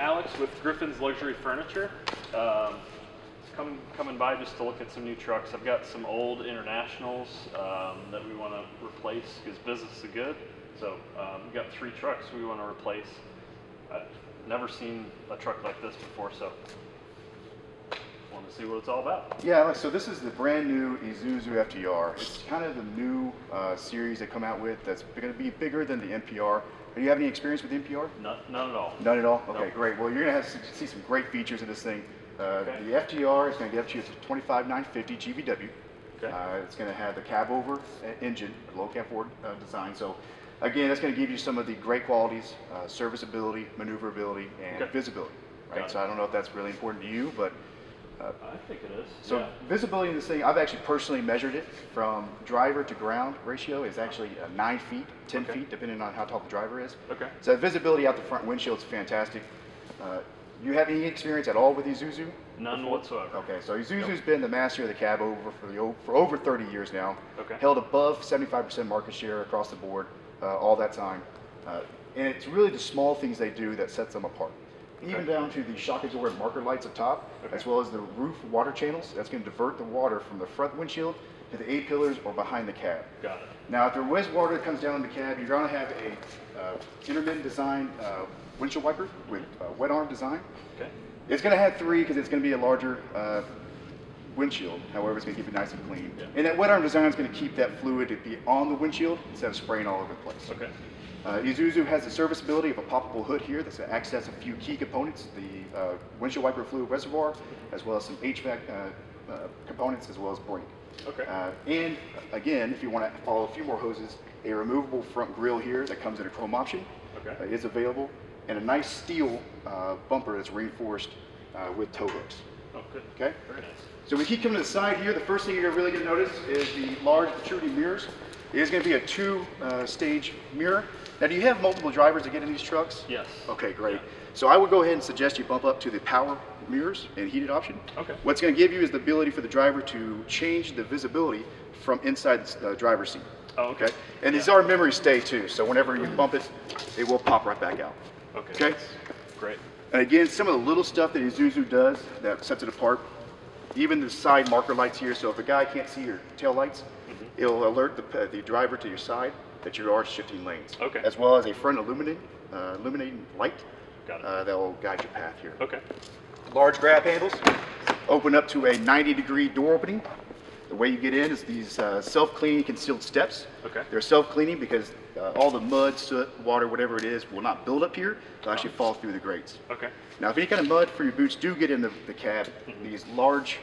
Alex with Griffin's Luxury Furniture. Coming by just to look at some new trucks. I've got some old Internationals that we want to replace because business is good. So we've got 3 trucks we want to replace. I've never seen a truck like this before, so want to see what it's all about. Yeah, so this is the brand new Isuzu FTR. It's kind of the new series they come out with that's going to be bigger than the MPR. Do you have any experience with the MPR? None at all. None at all? Okay, nope. Great. Well, you're going to see some great features in this thing. Okay. The FTR is going to get up to you to 25,950 GVW. Okay. It's going to have the cab-over engine, low cab forward design. So again, that's going to give you some of the great qualities, serviceability, maneuverability, and visibility. Right. So I don't know if that's really important to you, but I think it is. so yeah. Visibility in this thing, I've actually personally measured it from driver to ground ratio is actually 9 feet, 10 feet, depending on how tall the driver is. Okay. So visibility out the front windshield is fantastic. You have any experience at all with Isuzu? None whatsoever. Okay, so Isuzu's been the master of the cab over for over 30 years now. Okay. Held above 75% market share across the board all that time. And it's really the small things they do that sets them apart. Even down to the shock absorber marker lights up top, as well as the roof water channels. That's going to divert the water from the front windshield to the A-pillars or behind the cab. Got it. Now, if there was water that comes down in the cab, you're going to have a intermittent design windshield wiper with wet arm design. Okay. It's going to have 3 because it's going to be a larger windshield. However, it's going to keep it nice and clean. Yeah. And that wet arm design is going to keep that fluid to be on the windshield instead of spraying all over the place. Okay. Isuzu has the serviceability of a poppable hood here that's going to access a few key components, the windshield wiper fluid reservoir, as well as some HVAC components, as well as brake. Okay. And again, if you want to follow a few more hoses, a removable front grille here that comes in a chrome option is available, and a nice steel bumper that's reinforced with tow hooks. Oh, good. Okay. Very nice. So we keep coming to the side here. The first thing you're really going to notice is the large protruding mirrors. It is going to be a 2-stage mirror. Now, do you have multiple drivers to get in these trucks? Yes. Okay, great. Yeah. So I would go ahead and suggest you bump up to the power mirrors and heated option. Okay. What's going to give you is the ability for the driver to change the visibility from inside the driver's seat. Oh, okay. And these are memory stay too, so whenever you bump it, it will pop right back out. Okay. Okay. Great. And again, some of the little stuff that Isuzu does that sets it apart, even the side marker lights here, so if a guy can't see your tail lights, it'll alert the driver to your side that you are shifting lanes. Okay. As well as a front illuminating light that will guide your path here. Okay. Large grab handles open up to a 90-degree door opening. The way you get in is these self-cleaning concealed steps. Okay. They're self-cleaning because all the mud, soot, water, whatever it is, will not build up here. It'll actually fall through the grates. Okay. Now, if any kind of mud for your boots do get in the cab, these large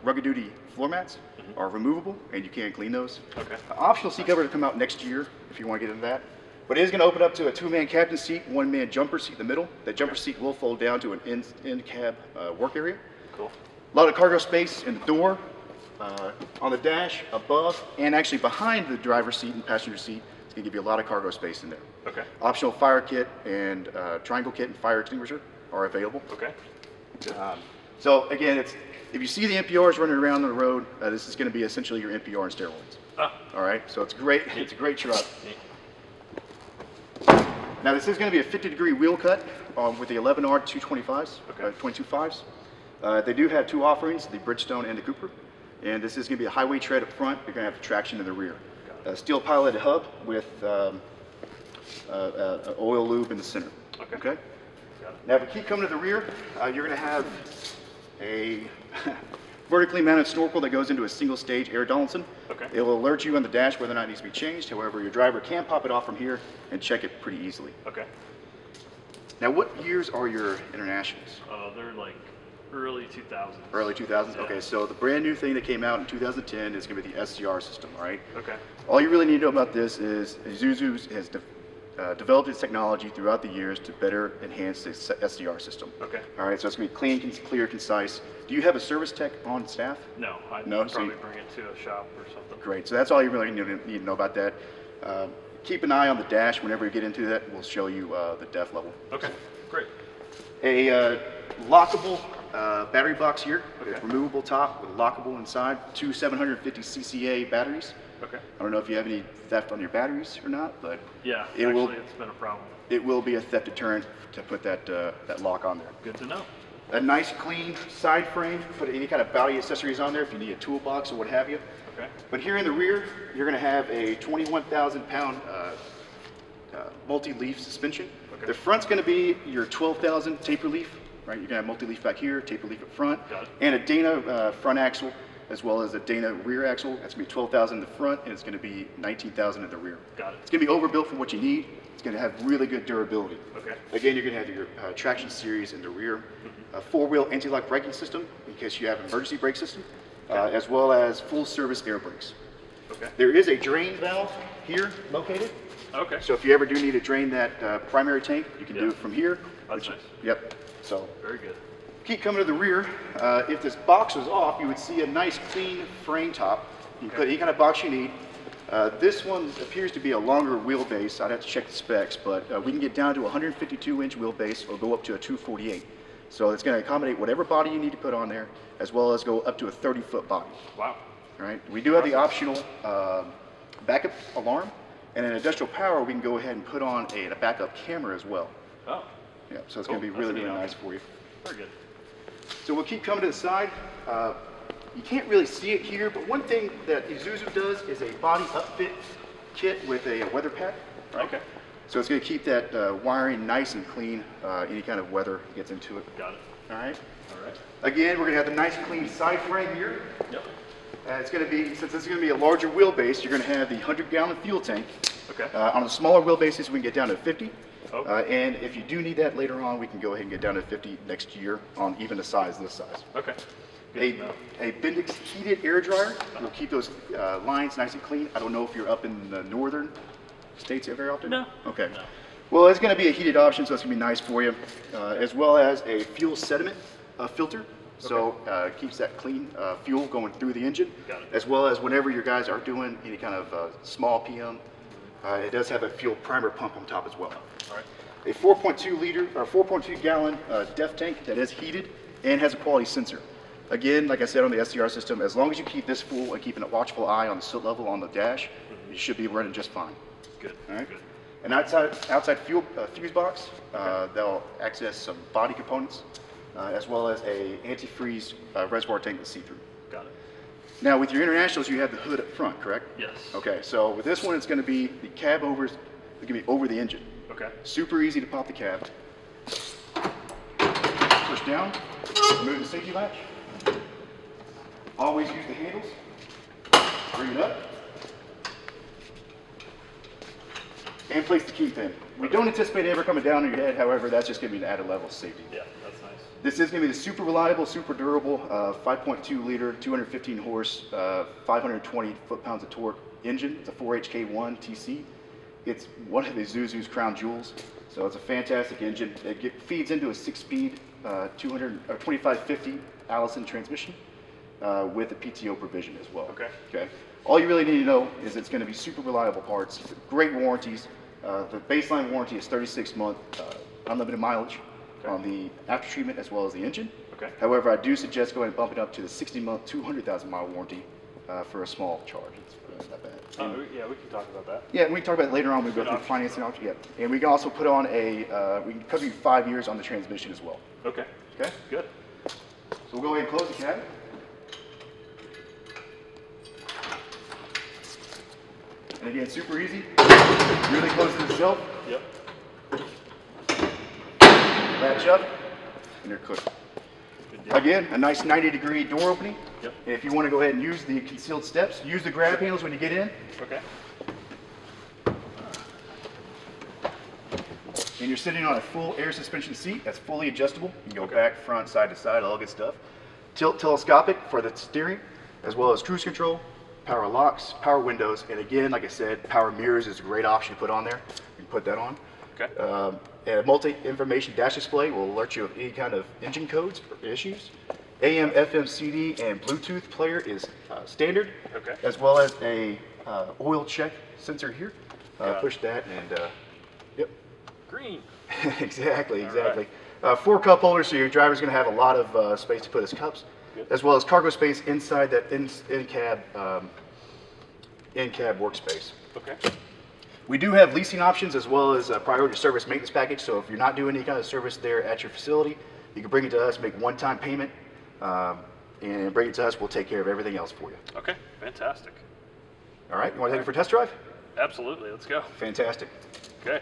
rugged duty floor mats are removable and you can clean those. Okay. Optional seat cover to come out next year if you want to get into that. But it is going to open up to a 2-man captain seat, 1-man jumper seat in the middle. That jumper seat will fold down to an in-cab work area. Cool. A lot of cargo space in the door, on the dash, above, and actually behind the driver's seat and passenger seat. It's going to give you a lot of cargo space in there. Okay. Optional fire kit and triangle kit and fire extinguisher are available. Okay. So again, if you see the MPRs running around on the road, this is going to be essentially your MPR on steroids. All right. So it's great. It's a great truck. Now this is going to be a 50-degree wheel cut with the 11R 225s, 22.5s. They do have 2 offerings, the Bridgestone and the Cooper. And this is going to be a highway tread up front. You're going to have traction in the rear. Steel piloted hub with oil lube in the center. Okay. Now, if you keep coming to the rear, you're going to have a vertically mounted snorkel that goes into a single-stage air Donaldson. Okay. It will alert you on the dash whether or not it needs to be changed. However, your driver can pop it off from here and check it pretty easily. Okay. Now, what years are your Internationals? They're like early 2000s. Early 2000s? Yeah. Okay, so the brand new thing that came out in 2010 is going to be the SCR system, all right? Okay. All you really need to know about this is Isuzu has developed its technology throughout the years to better enhance the SCR system. Okay. All right, so it's going to be clean, clear, concise. Do you have a service tech on staff? No, I'd probably bring it to a shop or something. Great, so that's all you really need to know about that. Keep an eye on the dash whenever you get into that. We'll show you the def level. Okay, great. A lockable battery box here, with removable top with lockable inside, 2 750 CCA batteries. Okay. I don't know if you have any theft on your batteries or not, but yeah, it's been a problem. it will be a theft deterrent to put that lock on there. Good to know. A nice clean side frame, put any kind of body accessories on there if you need a toolbox or what have you. Okay. But here in the rear, you're going to have a 21,000 pound multi-leaf suspension. Okay. The front's going to be your 12,000 taper leaf, right? You're going to have multi-leaf back here, taper leaf up front, Got it. and a Dana front axle, as well as a Dana rear axle. That's going to be 12,000 in the front, and it's going to be 19,000 in the rear. Got it. It's going to be overbuilt for what you need. It's going to have really good durability. Okay. Again, you're going to have your traction series in the rear, a four-wheel anti-lock braking system in case you have an emergency brake system, as well as full-service air brakes. Okay. There is a drain valve here located. Okay. So if you ever do need to drain that primary tank, you can do it from here. That's nice. Yep. So Very good. keep coming to the rear. If this box was off, you would see a nice clean frame top. You can put any kind of box you need. This one appears to be a longer wheelbase. I'd have to check the specs, but we can get down to a 152-inch wheelbase or go up to a 248. So it's going to accommodate whatever body you need to put on there, as well as go up to a 30-foot body. Wow. All right. We do have the optional backup alarm, and in industrial power, we can go ahead and put on a backup camera as well. Oh. Yeah. So it's Cool. going to be That's really, a neat really nice option. for you. Very good. So we'll keep coming to the side. You can't really see it here, but one thing that Isuzu does is a body upfit kit with a weather pack. Right? Okay. So it's going to keep that wiring nice and clean. Any kind of weather gets into it. Got it. All right. All right. Again, we're going to have the nice clean side frame here. Yep. It's going to be, since this is going to be a larger wheelbase, you're going to have the 100-gallon fuel tank. Okay. On the smaller wheelbases, we can get down to 50. Oh. And if you do need that later on, we can go ahead and get down to 50 next year on even the size this size. Okay. Good to know. A Bendix heated air dryer will keep those lines nice and clean. I don't know if you're up in the northern states very often? No. Okay. No. Well, it's going to be a heated option, so it's going to be nice for you, as well as a fuel sediment filter. So keeps that clean fuel going through the engine, Got it. as well as whenever your guys are doing any kind of small PM, it does have a fuel primer pump on top as well. All right. A 4.2 gallon DEF tank that is heated and has a quality sensor. Again, like I said on the SCR system, as long as you keep this full and keeping a watchful eye on the soot level on the dash, you should be running just fine. Good. All right. Good. An outside fuel fuse box that'll access some body components, as well as a antifreeze reservoir tank that's see-through. Got it. Now, with your internationals, you have the hood up front, correct? Yes. Okay. So with this one, it's going to be the cab overs. It's going to be over the engine. Okay. Super easy to pop the cab. Push down, remove the safety latch. Always use the handles. Bring it up. And place the key pin. We don't anticipate it ever coming down on your head, however, that's just going to be an added level of safety. Yeah, that's nice. This is going to be the super reliable, super durable 5.2 liter, 215 horse, 520 foot-pounds of torque engine. It's a 4HK1 TC. It's one of Isuzu's crown jewels, so it's a fantastic engine. It feeds into a 6-speed 2550 Allison transmission with a PTO provision as well. Okay. Okay. All you really need to know is it's going to be super reliable parts, great warranties. The baseline warranty is 36 month unlimited mileage on the after treatment as well as the engine. Okay. However, I do suggest going and bumping up to the 60-month, 200,000 mile warranty for a small charge. It's not bad. Yeah, we can talk about that. Yeah, we can talk about it later on when we go through financing options. Yeah, and we can also put on we can cover you 5 years on the transmission as well. Okay. Okay. Good. So we'll go ahead and close the cab. And again, super easy. Really closes itself. Yep. Latch up, and you're cooked. Good deal. Again, a nice 90-degree door opening. Yep. And if you want to go ahead and use the concealed steps, use the grab handles when you get in. Okay. And you're sitting on a full air suspension seat that's fully adjustable. You can go back, front, side to side, all good stuff. Tilt telescopic for the steering, as well as cruise control, power locks, power windows, and again, like I said, power mirrors is a great option to put on there. You can put that on. Okay. And a multi-information dash display will alert you of any kind of engine codes or issues. AM, FM, CD, and Bluetooth player is standard, Okay. as well as a oil check sensor here. Push that and, yep. Green. Exactly. Right. 4 cup holders, so your driver's going to have a lot of space to put his cups, Good. as well as cargo space inside that in-cab workspace. Okay. We do have leasing options as well as a priority service maintenance package. So if you're not doing any kind of service there at your facility, you can bring it to us, make one-time payment, and bring it to us. We'll take care of everything else for you. Okay, fantastic. All right, you want to take it for a test drive? Absolutely, let's go. Fantastic. Okay.